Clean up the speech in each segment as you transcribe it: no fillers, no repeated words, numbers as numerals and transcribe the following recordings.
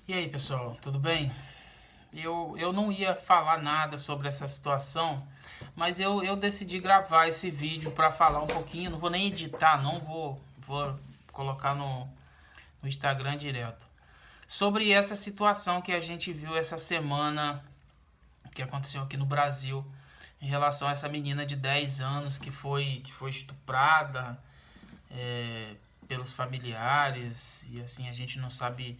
E aí, pessoal, tudo bem? Eu não ia falar nada sobre essa situação, mas eu decidi gravar esse vídeo para falar um pouquinho. Não vou nem editar, não, vou colocar no Instagram direto. Sobre essa situação que a gente viu essa semana, que aconteceu aqui no Brasil, em relação a essa menina de 10 anos que foi estuprada pelos familiares, e assim a gente não sabe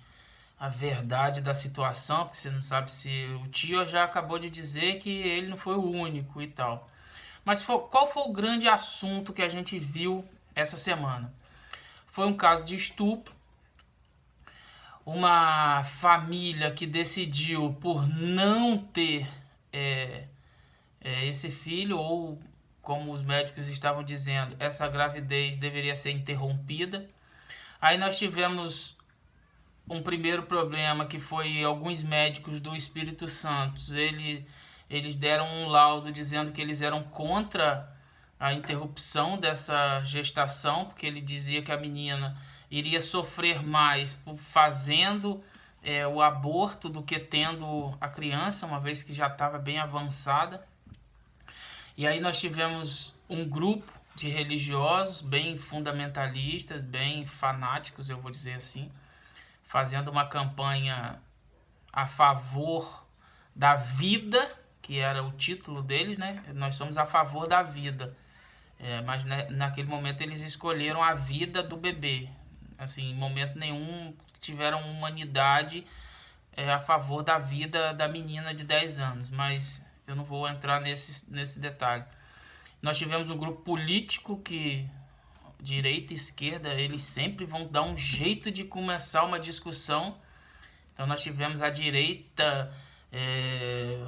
a verdade da situação, porque você não sabe se o tio já acabou de dizer que ele não foi o único e tal. Mas qual foi o grande assunto que a gente viu essa semana? Foi um caso de estupro, uma família que decidiu por não ter é, esse filho, ou como os médicos estavam dizendo, essa gravidez deveria ser interrompida. Aí nós tivemos um primeiro problema, que foi alguns médicos do Espírito Santo. Eles deram um laudo dizendo que eles eram contra a interrupção dessa gestação, porque ele dizia que a menina iria sofrer mais fazendo o aborto do que tendo a criança, uma vez que já estava bem avançada. E aí nós tivemos um grupo de religiosos bem fundamentalistas, bem fanáticos, eu vou dizer assim, fazendo uma campanha a favor da vida, que era o título deles, né? Nós somos a favor da vida. Mas naquele momento eles escolheram a vida do bebê. Assim, em momento nenhum tiveram humanidade a favor da vida da menina de 10 anos. Mas eu não vou entrar nesse detalhe. Nós tivemos um grupo político que, direita e esquerda, eles sempre vão dar um jeito de começar uma discussão. Então nós tivemos a direita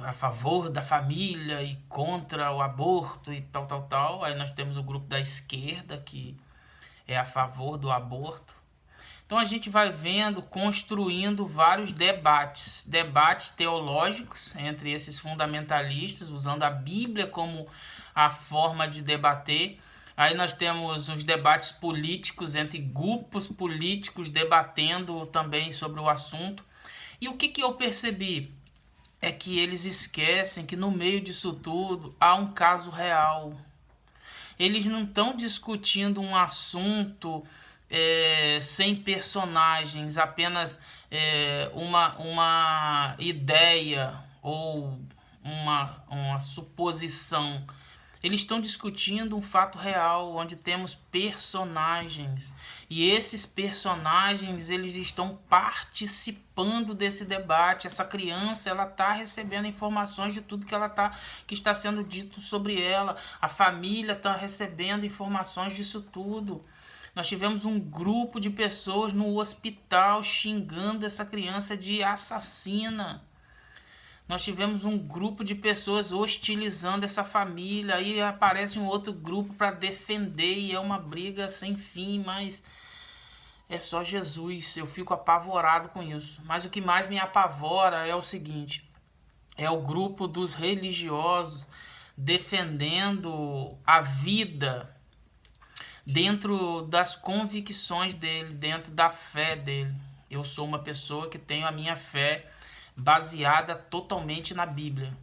a favor da família e contra o aborto e tal. Aí nós temos o grupo da esquerda que é a favor do aborto. Então a gente vai vendo, construindo vários debates teológicos entre esses fundamentalistas, usando a Bíblia como a forma de debater. Aí nós temos os debates políticos entre grupos políticos debatendo também sobre o assunto. E o que eu percebi é que eles esquecem que no meio disso tudo há um caso real. Eles não estão discutindo um assunto sem personagens, apenas uma ideia ou uma suposição. Eles estão discutindo um fato real, onde temos personagens. E esses personagens, eles estão participando desse debate. Essa criança, ela está recebendo informações de tudo que está sendo dito sobre ela. A família está recebendo informações disso tudo. Nós tivemos um grupo de pessoas no hospital xingando essa criança de assassina. Nós tivemos um grupo de pessoas hostilizando essa família. Aí aparece um outro grupo para defender e é uma briga sem fim, mas é só Jesus. Eu fico apavorado com isso. Mas o que mais me apavora é o seguinte: é o grupo dos religiosos defendendo a vida dentro das convicções dele, dentro da fé dele. Eu sou uma pessoa que tenho a minha fé baseada totalmente na Bíblia.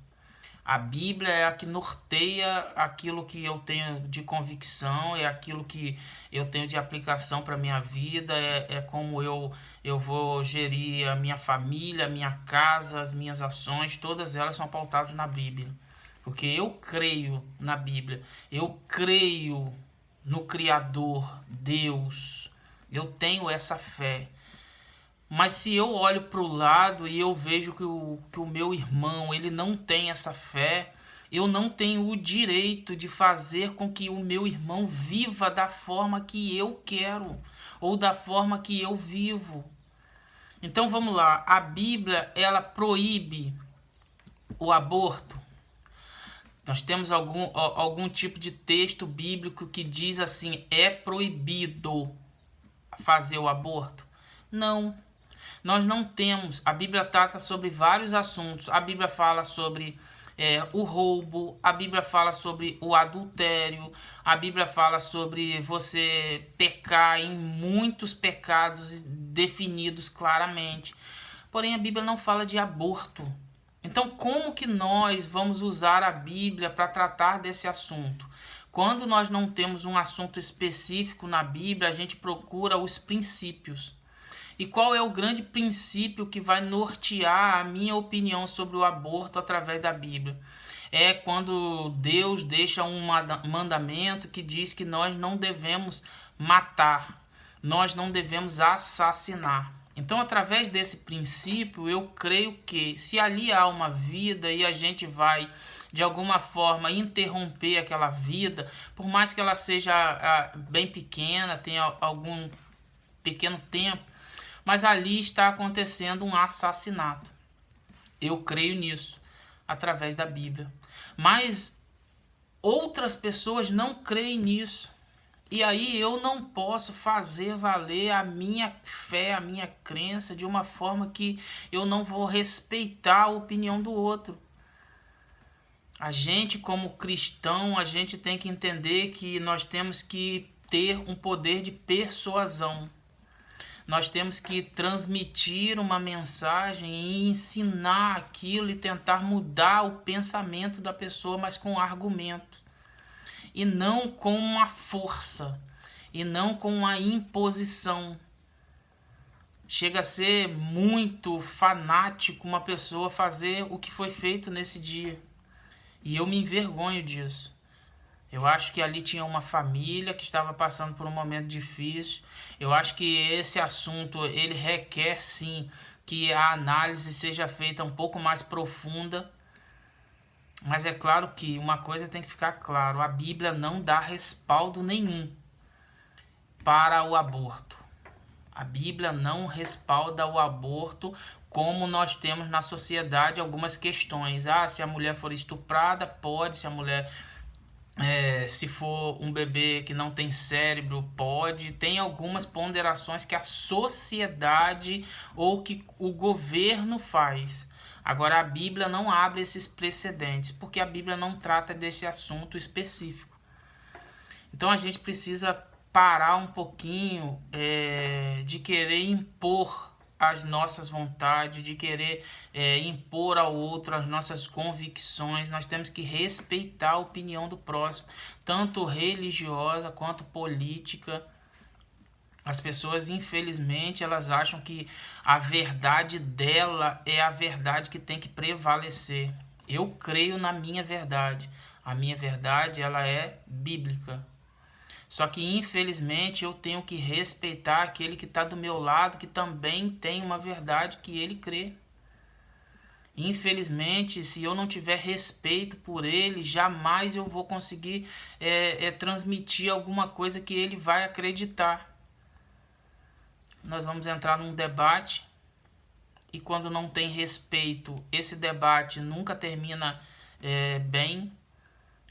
A Bíblia é a que norteia aquilo que eu tenho de convicção, é aquilo que eu tenho de aplicação para a minha vida, é como eu vou gerir a minha família, a minha casa, as minhas ações, todas elas são pautadas na Bíblia. Porque eu creio na Bíblia, eu creio no Criador, Deus, eu tenho essa fé. Mas se eu olho para o lado e eu vejo que o meu irmão ele não tem essa fé, eu não tenho o direito de fazer com que o meu irmão viva da forma que eu quero ou da forma que eu vivo. Então vamos lá, a Bíblia ela proíbe o aborto. Nós temos algum tipo de texto bíblico que diz assim, é proibido fazer o aborto? Não. Nós não temos. A Bíblia trata sobre vários assuntos. A Bíblia fala sobre o roubo, a Bíblia fala sobre o adultério, a Bíblia fala sobre você pecar em muitos pecados definidos claramente. porém a Bíblia não fala de aborto. Então, como que nós vamos usar a Bíblia para tratar desse assunto? Quando nós não temos um assunto específico na Bíblia, a gente procura os princípios. E qual é o grande princípio que vai nortear a minha opinião sobre o aborto através da Bíblia? É quando Deus deixa um mandamento que diz que nós não devemos matar, nós não devemos assassinar. Então, através desse princípio, eu creio que se ali há uma vida e a gente vai, de alguma forma, interromper aquela vida, por mais que ela seja bem pequena, tenha algum pequeno tempo, mas ali está acontecendo um assassinato. Eu creio nisso, através da Bíblia. Mas outras pessoas não creem nisso. E aí eu não posso fazer valer a minha fé, a minha crença de uma forma que eu não vou respeitar a opinião do outro. A gente, como cristão, a gente tem que entender que nós temos que ter um poder de persuasão. Nós temos que transmitir uma mensagem e ensinar aquilo e tentar mudar o pensamento da pessoa, mas com argumentos. E não com uma força, e não com uma imposição. Chega a ser muito fanático uma pessoa fazer o que foi feito nesse dia. E eu me envergonho disso. Eu acho que ali tinha uma família que estava passando por um momento difícil. Eu acho que esse assunto, ele requer sim que a análise seja feita um pouco mais profunda. Mas é claro que uma coisa tem que ficar claro, a Bíblia não dá respaldo nenhum para o aborto. A Bíblia não respalda o aborto como nós temos na sociedade algumas questões. Se a mulher for estuprada, pode, se a mulher... se for um bebê que não tem cérebro, pode. Tem algumas ponderações que a sociedade ou que o governo faz. Agora, a Bíblia não abre esses precedentes, porque a Bíblia não trata desse assunto específico. Então, a gente precisa parar um pouquinho de querer impor as nossas vontades, de querer impor ao outro as nossas convicções. Nós temos que respeitar a opinião do próximo, tanto religiosa quanto política. As pessoas, infelizmente, elas acham que a verdade dela é a verdade que tem que prevalecer. Eu creio na minha verdade. A minha verdade, ela é bíblica. Só que, infelizmente, eu tenho que respeitar aquele que está do meu lado, que também tem uma verdade que ele crê. Infelizmente, se eu não tiver respeito por ele, jamais eu vou conseguir transmitir alguma coisa que ele vai acreditar. Nós vamos entrar num debate e quando não tem respeito, esse debate nunca termina bem.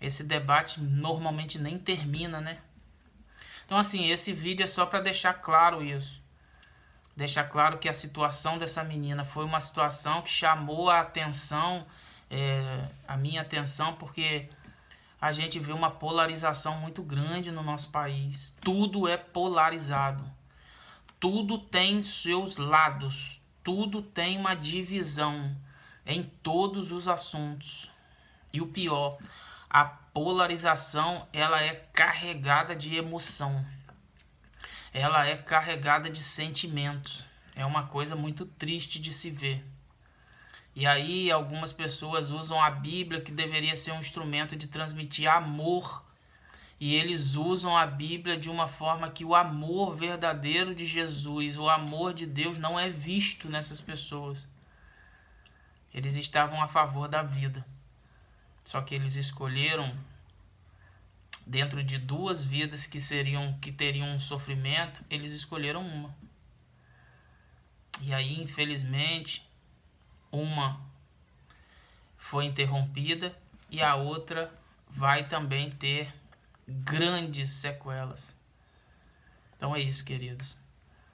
Esse debate normalmente nem termina, né? Então, assim, esse vídeo é só para deixar claro isso. Deixar claro que a situação dessa menina foi uma situação que chamou a atenção, a minha atenção, porque a gente vê uma polarização muito grande no nosso país. Tudo é polarizado. Tudo tem seus lados. Tudo tem uma divisão em todos os assuntos. E o pior, a polarização, ela é carregada de emoção. Ela é carregada de sentimentos. É uma coisa muito triste de se ver. E aí algumas pessoas usam a Bíblia, que deveria ser um instrumento de transmitir amor, e eles usam a Bíblia de uma forma que o amor verdadeiro de Jesus, o amor de Deus, não é visto nessas pessoas. Eles estavam a favor da vida. Só que eles escolheram, dentro de duas vidas que teriam um sofrimento, eles escolheram uma. E aí, infelizmente, uma foi interrompida e a outra vai também ter grandes sequelas. Então é isso, queridos.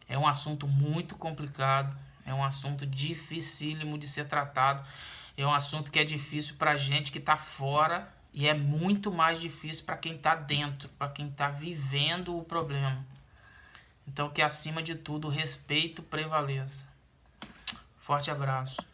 É um assunto muito complicado, é um assunto dificílimo de ser tratado, é um assunto que é difícil para gente que está fora e é muito mais difícil para quem está dentro, para quem está vivendo o problema. Então que acima de tudo o respeito prevaleça. Forte abraço.